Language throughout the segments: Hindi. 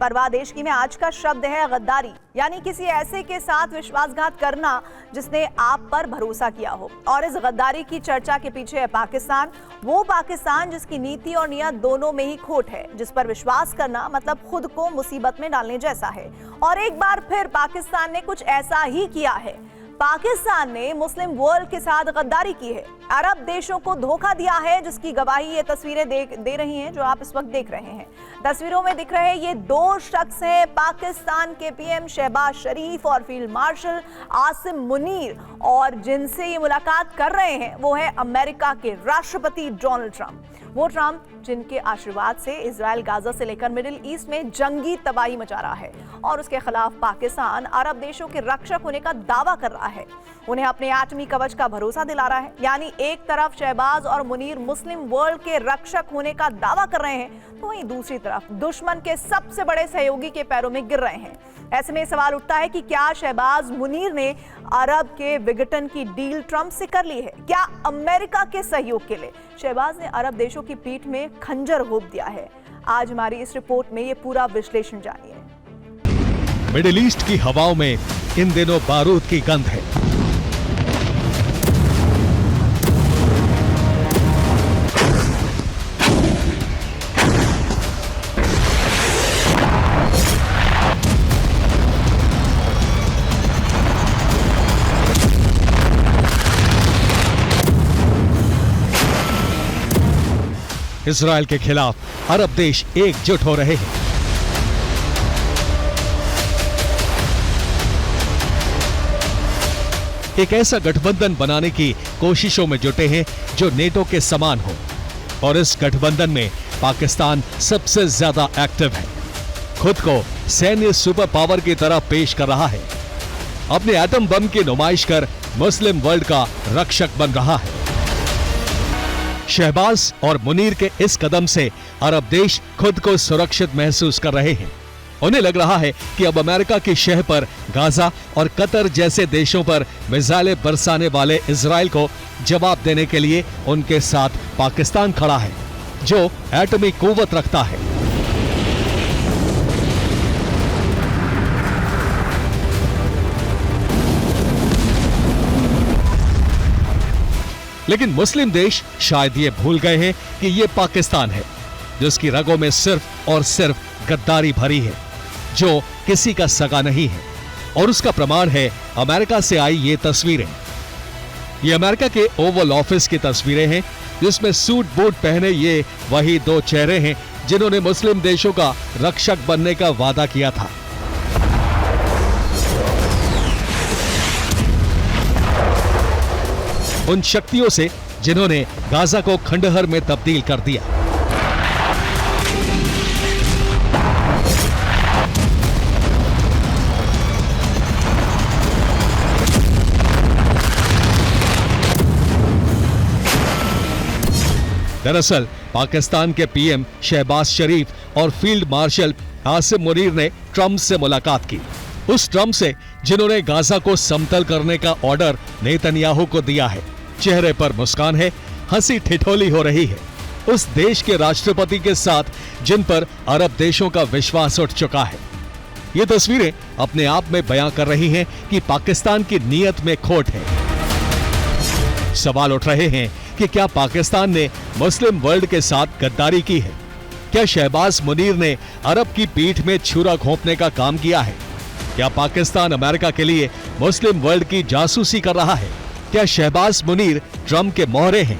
परवादेशगी में आज का शब्द है गद्दारी, यानी किसी ऐसे के साथ विश्वासघात करना जिसने आप पर भरोसा किया हो। और इस गद्दारी की चर्चा के पीछे है पाकिस्तान, वो पाकिस्तान जिसकी नीति और नियत दोनों में ही खोट है, जिस पर विश्वास करना मतलब खुद को मुसीबत में डालने जैसा है। और एक बार फिर पाकिस्तान ने कुछ ऐसा ही किया है। पाकिस्तान ने मुस्लिम वर्ल्ड के साथ गद्दारी की है, अरब देशों को धोखा दिया है, जिसकी गवाही ये तस्वीरें दे रही हैं जो आप इस वक्त देख रहे हैं। तस्वीरों में दिख रहे ये दो शख्स हैं, पाकिस्तान के पीएम शहबाज शरीफ और फील्ड मार्शल आसिम मुनीर, और जिनसे ये मुलाकात कर रहे हैं वो है अमेरिका के राष्ट्रपति डोनाल्ड ट्रंप। वो ट्रंप जिनके आशीर्वाद से इजराइल गाजा से लेकर मिडिल ईस्ट में जंगी तबाही मचा रहा है और उसके खिलाफ पाकिस्तान अरब देशों के रक्षक होने का दावा कर रहा है, उन्हें अपने एटमी कवच का भरोसा दिला रहा है। यानी एक तरफ शहबाज और मुनीर मुस्लिम वर्ल्ड के रक्षक होने का दावा कर रहे हैं, तो वहीं दूसरी तरफ दुश्मन के सबसे बड़े सहयोगी के पैरों में गिर रहे हैं। ऐसे में सवाल उठता है कि क्या शहबाज मुनीर ने अरब के विघटन की डील ट्रंप से कर ली है? क्या अमेरिका के सहयोग के लिए शहबाज ने अरब देशों की पीठ में खंजर घोंप दिया है? आज हमारी इस रिपोर्ट में ये पूरा विश्लेषण जानिए। मिडिल ईस्ट की हवाओं में इन दिनों बारूद की गंध है। इजराइल के खिलाफ अरब देश एकजुट हो रहे हैं। एक ऐसा गठबंधन बनाने की कोशिशों में जुटे हैं जो नेटो के समान हो, और इस गठबंधन में पाकिस्तान सबसे ज्यादा एक्टिव है। खुद को सैन्य सुपर पावर की तरह पेश कर रहा है, अपने एटम बम की नुमाइश कर मुस्लिम वर्ल्ड का रक्षक बन रहा है। शहबाज और मुनीर के इस कदम से अरब देश खुद को सुरक्षित महसूस कर रहे हैं। उन्हें लग रहा है कि अब अमेरिका की शह पर गाजा और कतर जैसे देशों पर मिसाइलें बरसाने वाले इजराइल को जवाब देने के लिए उनके साथ पाकिस्तान खड़ा है, जो एटमी कुव्वत रखता है। लेकिन मुस्लिम देश शायद ये भूल गए हैं कि ये पाकिस्तान है जिसकी रगों में सिर्फ और सिर्फ गद्दारी भरी है, जो किसी का सगा नहीं है। और उसका प्रमाण है अमेरिका से आई ये तस्वीरें। ये अमेरिका के ओवल ऑफिस की तस्वीरें हैं, जिसमें सूट बूट पहने ये वही दो चेहरे हैं जिन्होंने मुस्लिम देशों का रक्षक बनने का वादा किया था। उन शक्तियों से जिन्होंने गाजा को खंडहर में तब्दील कर दिया। दरअसल पाकिस्तान के पीएम शहबाज शरीफ और फील्ड मार्शल आसिम मुनीर ने ट्रंप से मुलाकात की, उस ट्रंप से जिन्होंने गाजा को समतल करने का ऑर्डर नेतन्याहू को दिया है। चेहरे पर मुस्कान है, हंसी ठिठोली हो रही है उस देश के राष्ट्रपति के साथ जिन पर अरब देशों का विश्वास उठ चुका है। ये तस्वीरें अपने आप में बयां कर रही हैं कि पाकिस्तान की नीयत में खोट है। सवाल उठ रहे हैं कि क्या पाकिस्तान ने मुस्लिम वर्ल्ड के साथ गद्दारी की है? क्या शहबाज मुनीर ने अरब की पीठ में छुरा घोंपने का काम किया है? क्या पाकिस्तान अमेरिका के लिए मुस्लिम वर्ल्ड की जासूसी कर रहा है? क्या शहबाज मुनीर ट्रंप के मोहरे हैं?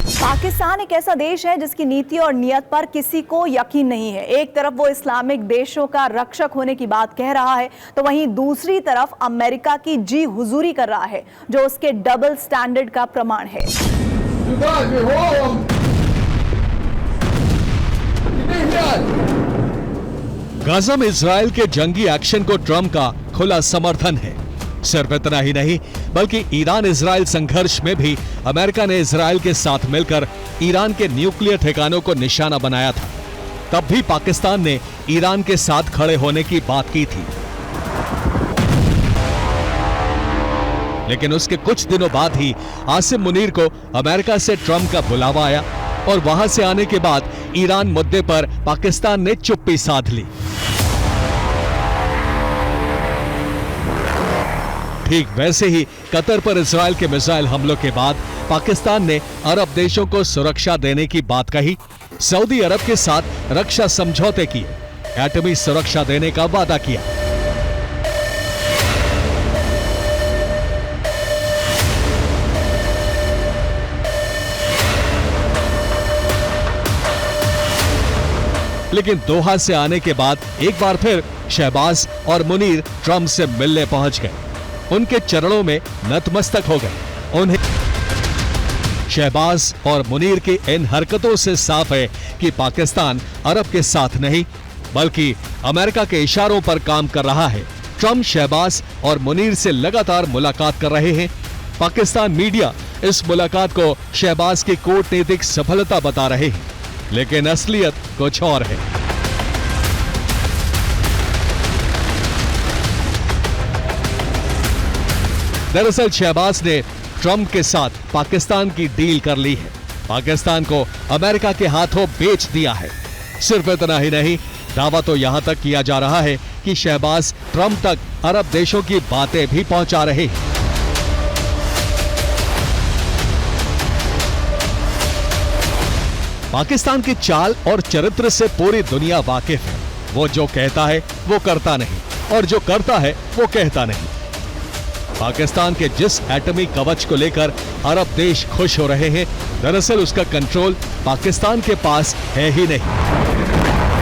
पाकिस्तान एक ऐसा देश है जिसकी नीति और नियत पर किसी को यकीन नहीं है। एक तरफ वो इस्लामिक देशों का रक्षक होने की बात कह रहा है, तो वहीं दूसरी तरफ अमेरिका की जी हुजूरी कर रहा है, जो उसके डबल स्टैंडर्ड का प्रमाण है। गाजा में इजराइल के जंगी एक्शन को ट्रंप का खुला समर्थन है। सिर्फ इतना ही नहीं, बल्कि ईरान इजराइल संघर्ष में भी अमेरिका ने इजराइल के साथ मिलकर ईरान के न्यूक्लियर ठिकानों को निशाना बनाया था। तब भी पाकिस्तान ने ईरान के साथ खड़े होने की बात की थी। लेकिन उसके कुछ दिनों बाद ही आसिम मुनीर को अमेरिका से ट्रंप का बुलावा आया, और वहां से आने के बाद ईरान मुद्दे पर पाकिस्तान ने चुप्पी साध ली। ठीक वैसे ही कतर पर इजराइल के मिसाइल हमलों के बाद पाकिस्तान ने अरब देशों को सुरक्षा देने की बात कही, सऊदी अरब के साथ रक्षा समझौते किए, एटमी सुरक्षा देने का वादा किया। लेकिन दोहा से आने के बाद एक बार फिर शहबाज और मुनीर ट्रंप से मिलने पहुंच गए, उनके चरणों में नतमस्तक हो गए। उन्हें शहबाज और मुनीर की इन हरकतों से साफ है कि पाकिस्तान अरब के साथ नहीं बल्कि अमेरिका के इशारों पर काम कर रहा है। ट्रंप शहबाज और मुनीर से लगातार मुलाकात कर रहे हैं। पाकिस्तान मीडिया इस मुलाकात को शहबाज की कूटनीतिक सफलता बता रहे हैं, लेकिन असलियत कुछ और है। दरअसल शहबाज ने ट्रंप के साथ पाकिस्तान की डील कर ली है, पाकिस्तान को अमेरिका के हाथों बेच दिया है। सिर्फ इतना ही नहीं, दावा तो यहां तक किया जा रहा है कि शहबाज ट्रंप तक अरब देशों की बातें भी पहुंचा रहे हैं। पाकिस्तान की चाल और चरित्र से पूरी दुनिया वाकिफ है। वो जो कहता है वो करता नहीं, और जो करता है वो कहता नहीं। पाकिस्तान के जिस एटमी कवच को लेकर अरब देश खुश हो रहे हैं, दरअसल उसका कंट्रोल पाकिस्तान के पास है ही नहीं।